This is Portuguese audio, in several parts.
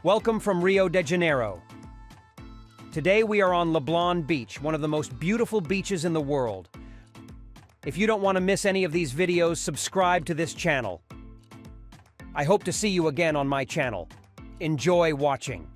Welcome from Rio de Janeiro. Today we are on Leblon Beach, one of the most beautiful beaches in the world. If you don't want to miss any of these videos, subscribe to this channel. I hope to see you again on my channel. Enjoy watching.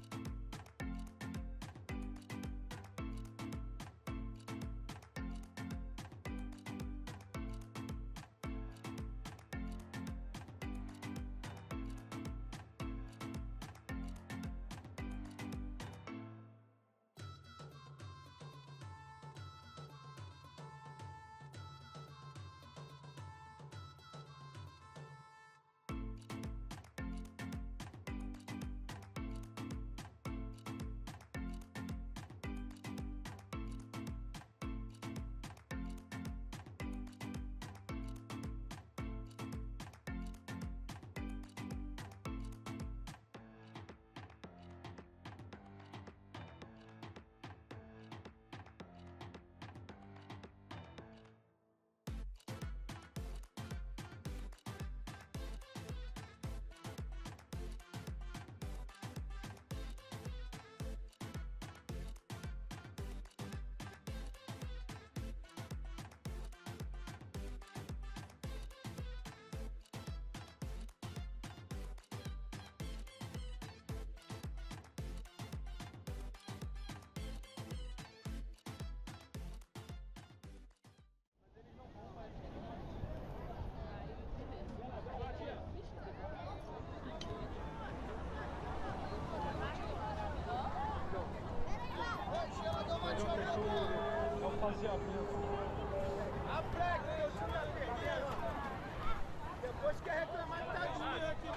Depois quer reclamar que tá dinheiro aqui,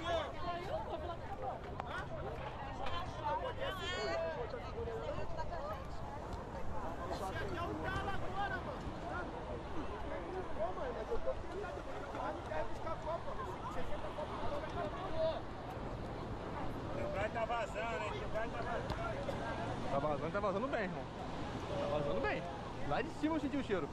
Tá vazando bem, irmão. Tá vazando bem. Lá de cima eu senti o cheiro.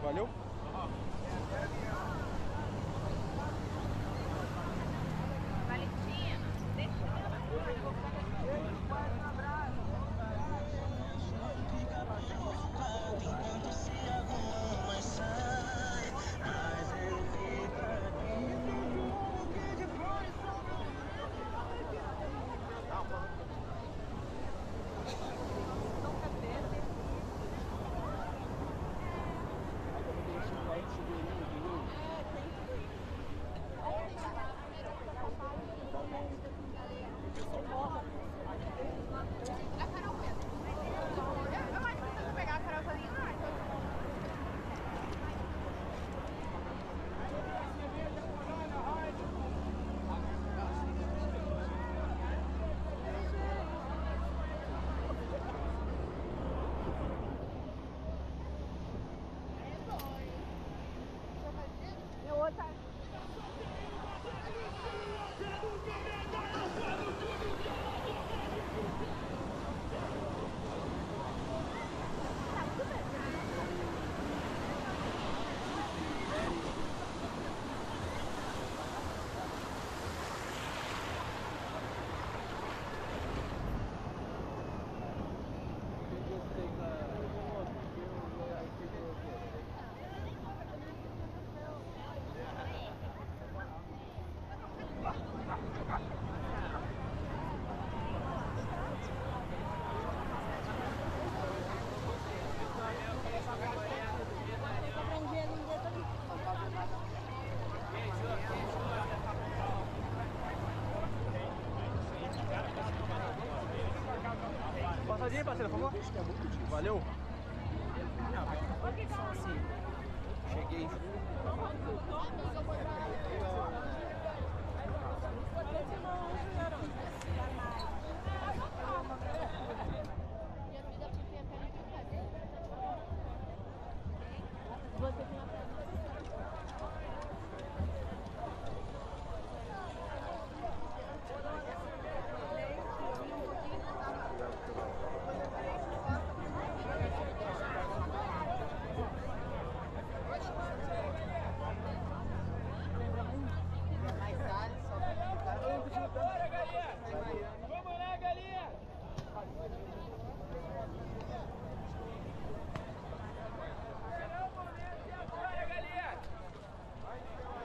Valeu. passadinha, parceiro, por favor. Valeu. Cheguei.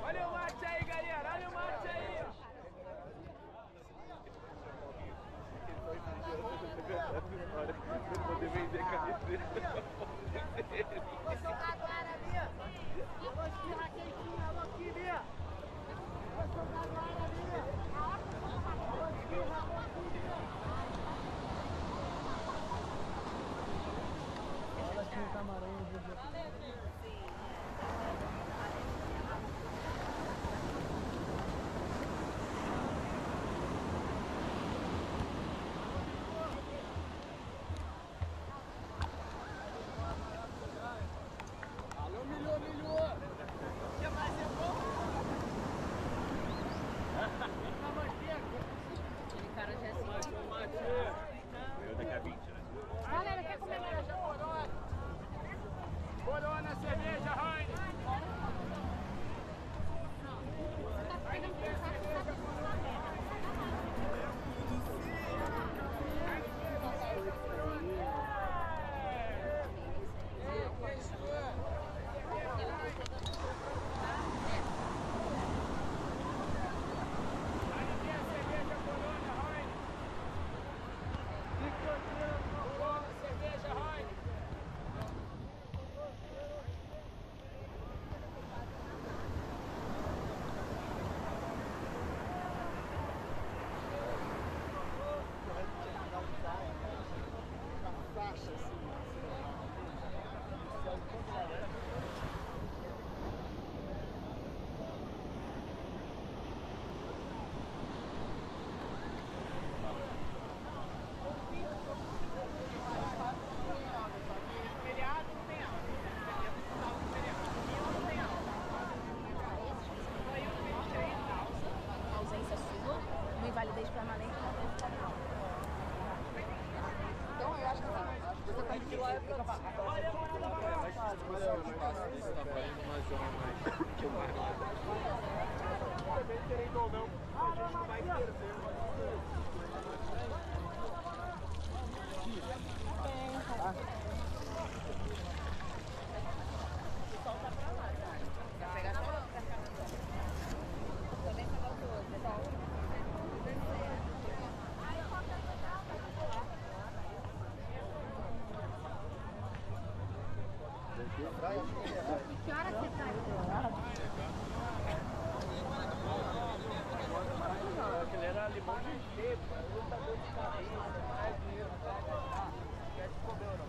Olha o mate aí, galera! Olha o mate aí! Poder vender camiseta. Vou soltar agora, Bia! Alô, aqui, Raquelzinha! Alô, aqui, Bia! Vou soltar agora, Bia! Alô, aqui, Raquelzinha! Olha aqui o camarão. Galera, quer comer laranja corona? Corona, cerveja, Raine! Invalidez permanente. Então eu acho que você tem que ir lá Querendo ou não, a gente não vai perder. Vai pegar só também pegar o outro. Que hora que você tá? Aquele era limão de xepa, outra dor de cabeça, mais dinheiro, quer te comer, não.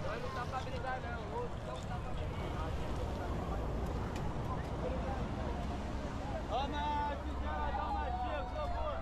Nós não tá pra brigar não, o outro não tá pra brigar. Ô, Nath, dá uma tia, por favor.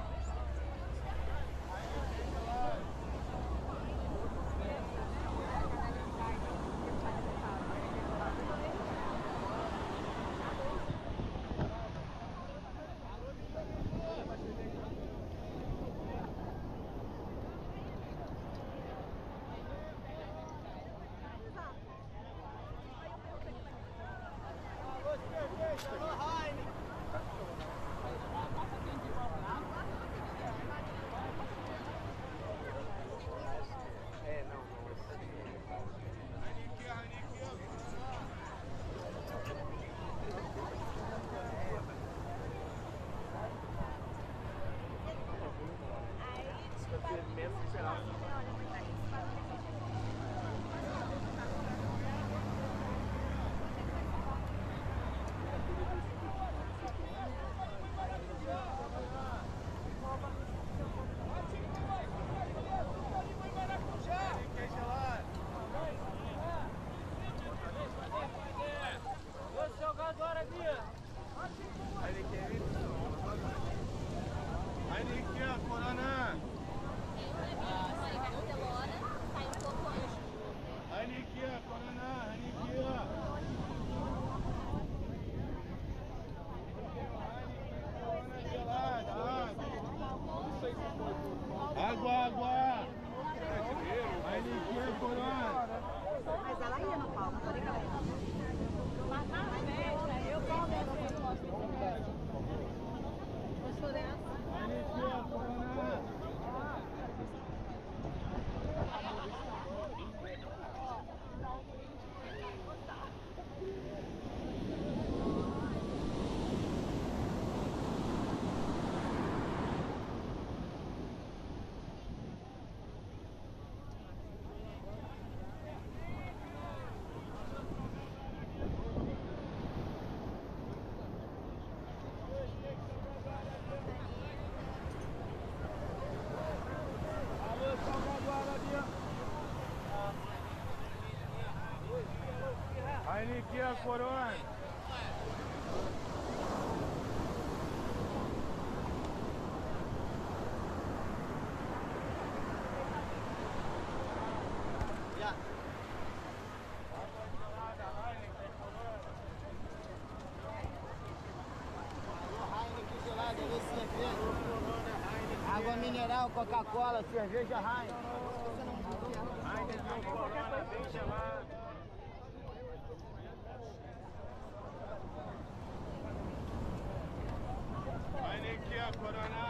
Heineken, Corona. Heineken, Corona, Heineken. Água! Heineken, Corona. Mas ela ia no palco, tá ligado? Gostou dessa? Heineken, Corona. Alô, Salvador, ali. Heineken, Corona. Heineken gelada, alô cerveja. Água mineral, Coca-Cola, cerveja Heineken. Heineken, Corona, bem gelado. Heineken, Corona.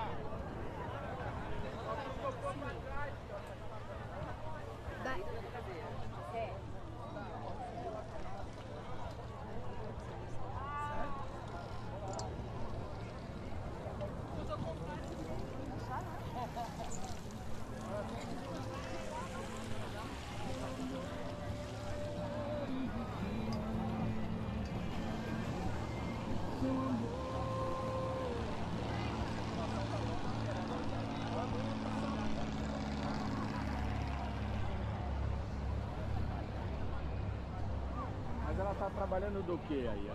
Mas ela tá trabalhando do que aí?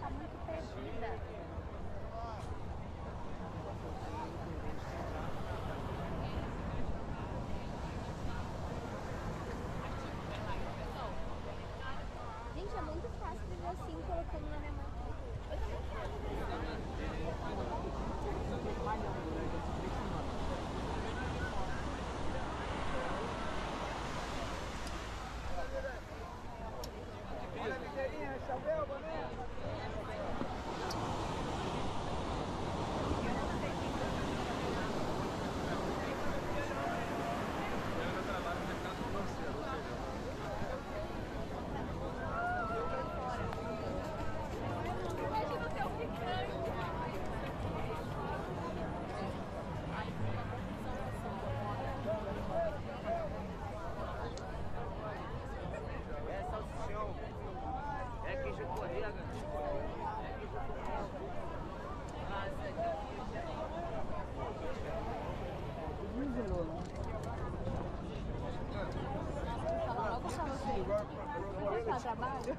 Tá muito perdida. Gente, é muito fácil viver assim, colocando na minha mão. Eu também Olha, Ligeirinha, chaveu, boné. Imagina o teu picante. É salsichão. É queijo correga. É queijo correga. Fala logo pra você. Vamos trabalho?